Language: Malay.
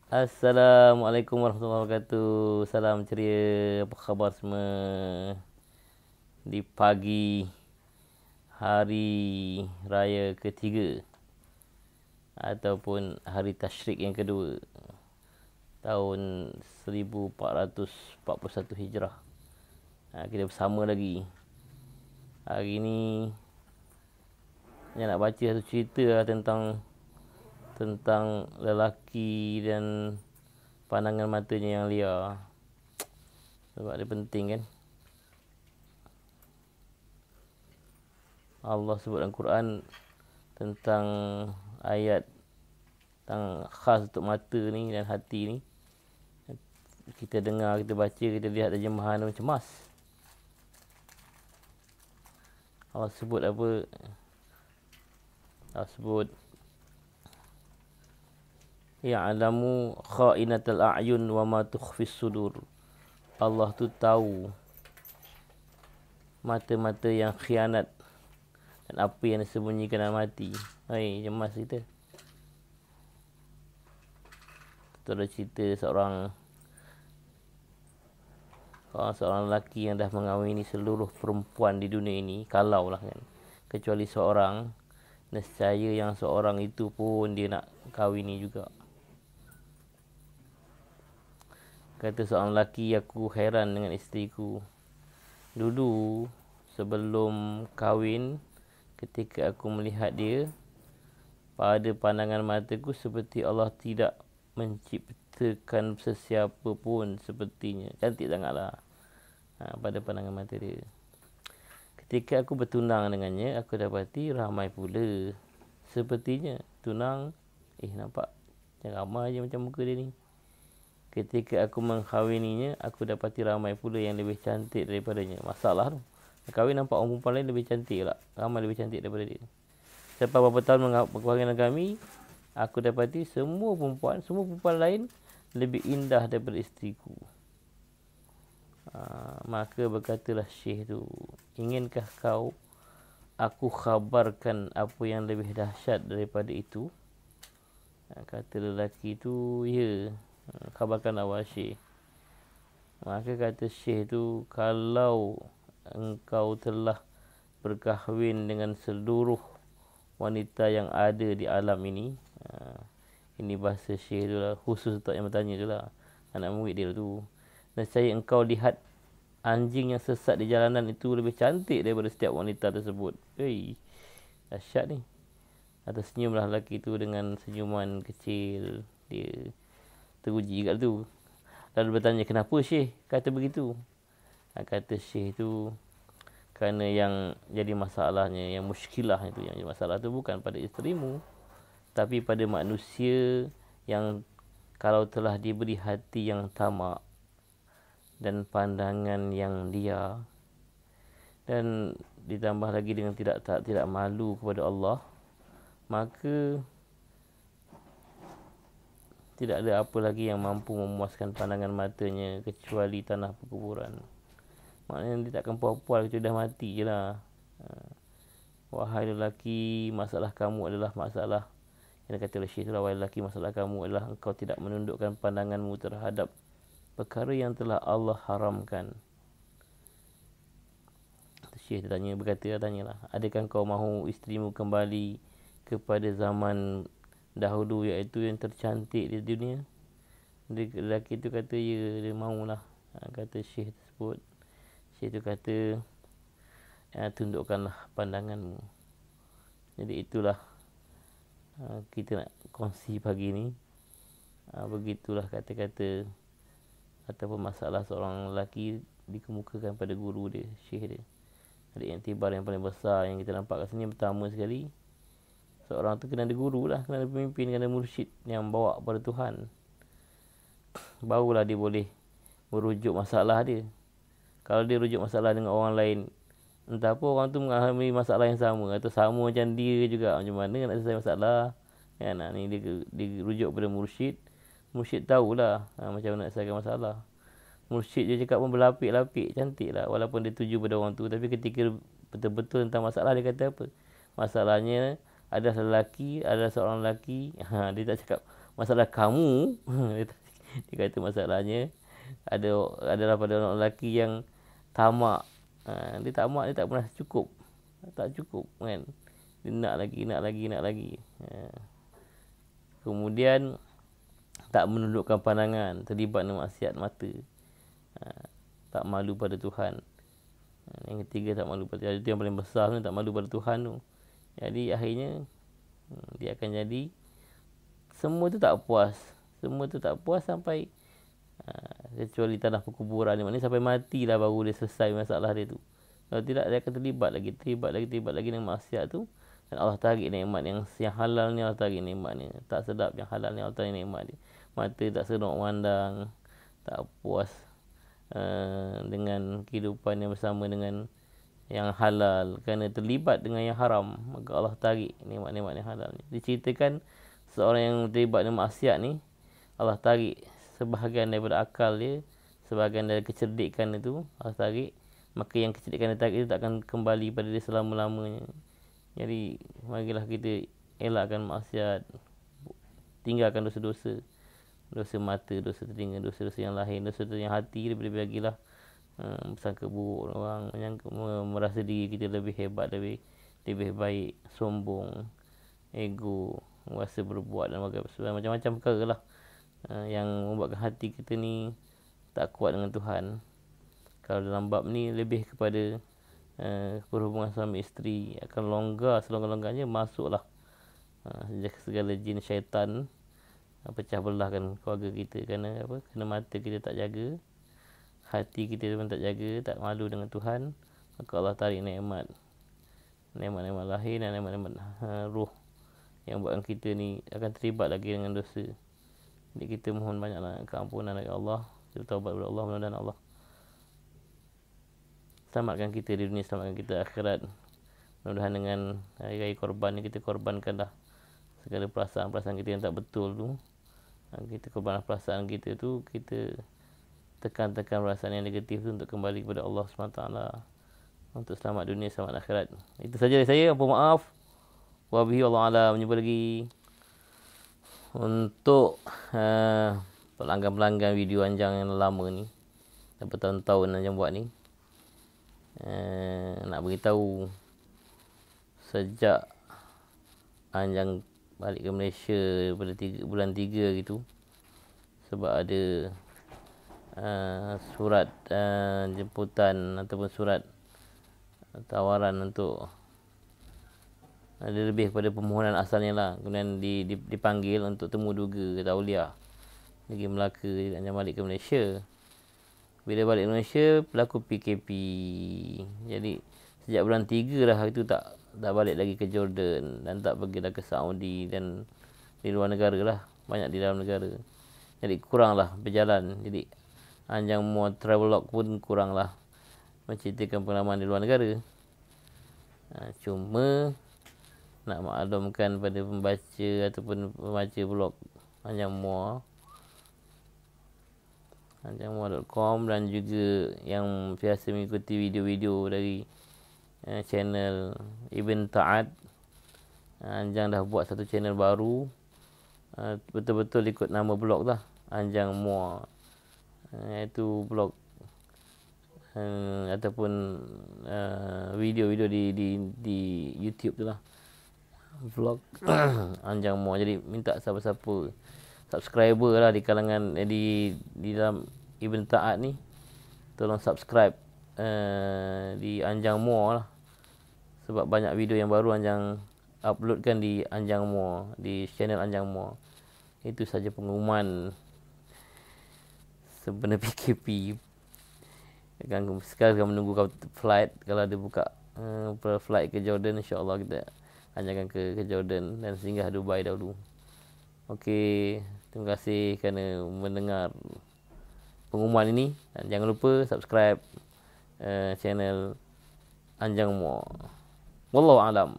Assalamualaikum warahmatullahi wabarakatuh. Salam ceria. Apa khabar semua? Di pagi hari raya ketiga ataupun hari tasyrik yang kedua tahun 1441 Hijrah. Kita bersama lagi. Hari ni saya nak baca satu cerita tentang lelaki dan pandangan matanya yang liar. Sebab dia penting kan. Allah sebut dalam Quran tentang ayat tentang khas untuk mata ni dan hati ni. Kita dengar, kita baca, kita lihat terjemahan macam cemas. Allah sebut apa? Allah sebut ya'lamu kha'inatal a'yun wa ma tukhfis sudur. Allah tu tahu mata-mata yang khianat dan apa yang disembunyikan dalam hati. Hai, cemas kita. Itu ada cerita seorang lelaki yang dah mengawini seluruh perempuan di dunia ini, kalau lah kan, kecuali seorang, nescaya yang seorang itu pun dia nak kahwini juga. Kata seorang lelaki, aku heran dengan isteriku. Dulu sebelum kahwin, ketika aku melihat dia, pada pandangan mataku seperti Allah tidak menciptakan sesiapa pun sepertinya. Cantik sangatlah pada pandangan mata dia. Ketika aku bertunang dengannya, aku dapati ramai pula sepertinya. Tunang, nampak macam ramai je macam muka dia ni. Ketika aku mengkahwininya, aku dapati ramai pula yang lebih cantik daripadanya. Masalah tu, kahwin nampak orang perempuan lain lebih cantik lah. Ramai lebih cantik daripada dia. Selepas beberapa tahun perkahwinan kami, aku dapati semua perempuan lain lebih indah daripada isteriku. Maka berkatalah Syekh tu, inginkah kau aku khabarkan apa yang lebih dahsyat daripada itu? Kata lelaki tu, ya, khabarkan awal Syekh. Maka kata Syekh tu, kalau engkau telah berkahwin dengan seluruh wanita yang ada di alam ini, ini bahasa Syekh tu lah, khusus untuk yang bertanya tu lah, anak murid dia tu. Nescaya engkau lihat anjing yang sesat di jalanan itu lebih cantik daripada setiap wanita tersebut. Hei, dahsyat ni. Atau senyumlah lelaki tu dengan senyuman kecil. Dia teruji kat tu. Lalu bertanya, kenapa Syekh kata begitu? Kata Syekh tu, kerana yang jadi masalahnya, yang muskilah itu, yang jadi masalah tu bukan pada isterimu, tapi pada manusia yang kalau telah diberi hati yang tamak dan pandangan yang liar, dan ditambah lagi dengan tidak malu kepada Allah, maka tidak ada apa lagi yang mampu memuaskan pandangan matanya kecuali tanah perkuburan. Maknanya dia takkan puas-puas kecuali dah mati je lah. Wahai lelaki, masalah kamu adalah masalah yang kata oleh Syekh tu lah, wahai lelaki, masalah kamu adalah engkau tidak menundukkan pandanganmu terhadap perkara yang telah Allah haramkan. Syekh tanyalah, adakah kau mahu isterimu kembali kepada zaman dahulu, iaitu yang tercantik di dunia? Lelaki tu kata, ya, dia mahulah. Kata Syekh tersebut, Syekh tu kata, tundukkanlah pandanganmu. Jadi itulah kita nak kongsi pagi ni. Begitulah kata-kata ataupun masalah seorang lelaki dikemukakan pada guru dia, Syekh dia. Ada iktibar yang paling besar yang kita nampak kat sini. Pertama sekali, seorang tu kena ada guru lah, kena ada pemimpin, kena ada mursyid yang bawa kepada Tuhan. Barulah dia boleh merujuk masalah dia. Kalau dia rujuk masalah dengan orang lain, entah apa orang tu mengalami masalah yang sama atau sama macam dia juga, macam mana nak selesai masalah kan? Ni dia rujuk pada mursyid. Mursyid tahulah macam mana nak selesaikan masalah. Mursyid dia cakap pun berlapik-lapik, cantik lah, walaupun dia tuju pada orang tu. Tapi ketika betul-betul tentang masalah, dia kata apa? Masalahnya adalah seorang lelaki, dia tak cakap Masalah kamu, dia kata masalahnya adalah pada orang lelaki yang tamak. Dia tamak, dia tak pernah cukup. Tak cukup kan. Dia nak lagi. Kemudian tak menundukkan pandangan, terlibat dengan maksiat mata. Tak malu pada Tuhan. Yang ketiga, tak malu pada Tuhan. Itu yang paling besar tu, tak malu pada Tuhan tu. Jadi akhirnya dia akan jadi semua tu tak puas. Semua tu tak puas sampai kecuali tanah perkuburan ni. Maknanya sampai matilah baru dia selesai masalah dia tu. Kalau tidak, dia akan terlibat lagi dengan maksiat tu. Dan Allah tarik nikmat yang halal ni, Allah tarik nikmat ni. Tak sedap yang halal ni, Allah tarik nikmat dia. Mata tak seronok memandang, tak puas dengan kehidupan yang bersama dengan yang halal, kerana terlibat dengan yang haram, maka Allah tarik nikmat-nikmat yang halal ni. Diceritakan seorang yang terlibat dengan maksiat ni, Allah tarik sebahagian daripada akal dia, sebahagian dari kecerdikan itu Allah tarik, maka yang kecerdikan dia tarik itu tak akan kembali pada dia selama-lamanya. Jadi marilah kita elakkan maksiat, tinggalkan dosa-dosa, dosa mata, dosa telinga, dosa-dosa yang lain, dosa-dosa yang hati. Lebih-lebih bagilah bersangka buruk orang, merasa diri kita lebih hebat, lebih baik, sombong, ego, merasa berbuat dan macam-macam perkara lah yang membuatkan hati kita ni tak kuat dengan Tuhan. Kalau dalam bab ni lebih kepada perhubungan suami isteri akan longgar, selonggar-longgarnya masuklah segala jin syaitan pecah belahkan keluarga kita. Kerana apa? Kerana mata kita tak jaga, hati kita pun tak jaga, tak malu dengan Tuhan, maka Allah tarik nikmat lahir dan nikmat ruh yang buatkan kita ni akan terlibat lagi dengan dosa. Jadi kita mohon banyaklah keampunan dari Allah, kita taubat kepada Allah, mudah-mudahan Allah selamatkan kita di dunia, selamatkan kita akhirat. Mudah-mudahan dengan hari-hari korban ni kita korbankanlah segala perasaan-perasaan kita yang tak betul tu. Kita korbankan perasaan kita tu, kita tekan-tekan perasaan yang negatif tu untuk kembali kepada Allah SWT, untuk selamat dunia, selamat akhirat. Itu saja dari saya. Apa maaf. Wabihi Allah Alam. Menyebut lagi untuk pelanggan-pelanggan video Anjang yang lama ni, dah bertahun-tahun Anjang buat ni, nak beritahu sejak Anjang balik ke Malaysia pada bulan 3 gitu, sebab ada surat jemputan ataupun surat tawaran untuk ada lebih kepada permohonan asalnya lah. Kemudian dipanggil untuk temu duga tauliah negeri Melaka. Anjang balik ke Malaysia. Bila balik ke Malaysia, berlaku PKP. Jadi sejak bulan 3 dah itu tak balik lagi ke Jordan dan tak pergi dah ke Saudi dan di luar negara lah, banyak di dalam negara. Jadi kuranglah berjalan. Jadi Anjang mau travelog pun kuranglah menceritakan pengalaman di luar negara. Cuma nak maklumkan pada pembaca ataupun pembaca blog Anjang Muar.com dan juga yang biasa mengikuti video-video dari channel Ibn Ta'ad. Anjang dah buat satu channel baru, betul-betul ikut nama blog lah, Anjang Muar, iaitu blog ataupun video-video di YouTube tu lah, vlog Anjang Muar. Jadi minta siapa-siapa subscriber lah di kalangan di dalam Ibn Ta'ad ni, tolong subscribe di Anjang Muar lah, sebab banyak video yang baru Anjang uploadkan di Anjang Muar, di channel Anjang Muar. Itu saja pengumuman sebenarnya PKP. Sekarang menunggu flight. Kalau dia buka flight ke Jordan, insyaAllah kita Anjang ke Jordan dan singgah Dubai dahulu. Okey, terima kasih kerana mendengar pengumuman ini, dan jangan lupa subscribe channel Anjang Muar. Wallahu a'lam.